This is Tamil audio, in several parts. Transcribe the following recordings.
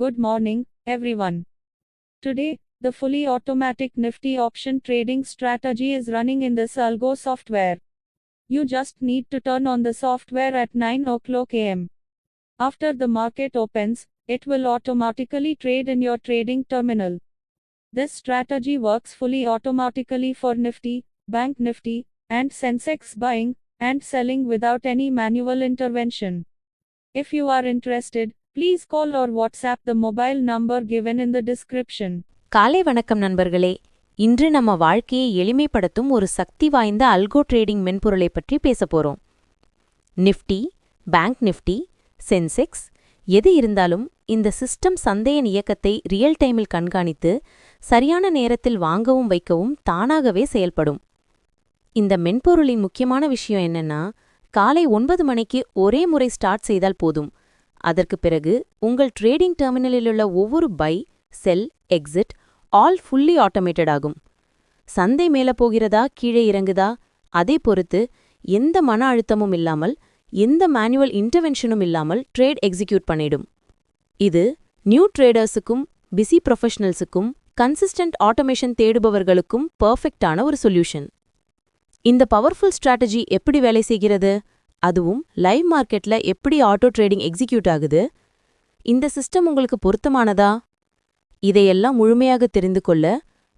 Good morning, everyone. Today, the fully automatic Nifty option trading strategy is running in this Algo software. You just need to turn on the software at 9 o'clock am. After the market opens, it will automatically trade in your trading terminal. This strategy works fully automatically for Nifty, Bank Nifty, and Sensex buying and selling without any manual intervention. If you are interested, please call or WhatsApp the mobile number given in the description. காலை வணக்கம் நண்பர்களே. இன்று நம்ம வாழ்க்கையை எளிமைப்படுத்தும் ஒரு சக்தி வாய்ந்த அல்கோ ட்ரேடிங் மென்பொருளை பற்றி பேசப் போறோம். நிஃப்டி, பேங்க் நிஃப்டி, சென்செக்ஸ் எது இருந்தாலும் இந்த சிஸ்டம் சந்தையின் இயக்கத்தை ரியல் டைமில் கண்காணித்து சரியான நேரத்தில் வாங்கவும் வைக்கவும் தானாகவே செயல்படும். இந்த மென்பொருளின் முக்கியமான விஷயம் என்னன்னா, காலை 9 மணிக்கு ஒரே முறை ஸ்டார்ட் செய்தால் போதும். அதற்கு பிறகு உங்கள் ட்ரேடிங் டெர்மினலிலுள்ள ஒவ்வொரு buy, sell, exit all fully automated ஆகும். சந்தை மேல போகிறதா கீழே இறங்குதா அதை பொறுத்து எந்த மன அழுத்தமும் இல்லாமல் எந்த மேனுவல் இன்டர்வென்ஷனும் இல்லாமல் ட்ரேட் எக்ஸிக்யூட் பண்ணிடும். இது நியூ ட்ரேடர்ஸுக்கும் பிஸி ப்ரொஃபஷனல்ஸுக்கும் கன்சிஸ்டன்ட் ஆட்டோமேஷன் தேடுபவர்களுக்கும் பர்ஃபெக்டான ஒரு சொல்யூஷன். இந்த பவர்ஃபுல் ஸ்ட்ராட்டஜி எப்படி வேலை செய்கிறது, அதுவும் லைவ் மார்க்கெட்ல எப்படி ஆட்டோ ட்ரேடிங் எக்ஸிக்யூட் ஆகுது, இந்த சிஸ்டம் உங்களுக்கு பொருத்தமானதா? இதையெல்லாம் முழுமையாக தெரிந்து கொள்ள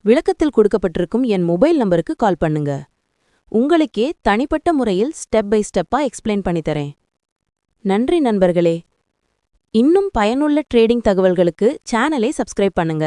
விளக்கத்தில் கொடுக்கப்பட்டிருக்கும் என் மொபைல் நம்பருக்கு கால் பண்ணுங்க. உங்களுக்கே தனிப்பட்ட முறையில் ஸ்டெப் பை ஸ்டெப்பா எக்ஸ்பிளைன் பண்ணித்தரேன். நன்றி நண்பர்களே. இன்னும் பயனுள்ள ட்ரேடிங் தகவல்களுக்கு சேனலை சப்ஸ்கிரைப் பண்ணுங்க.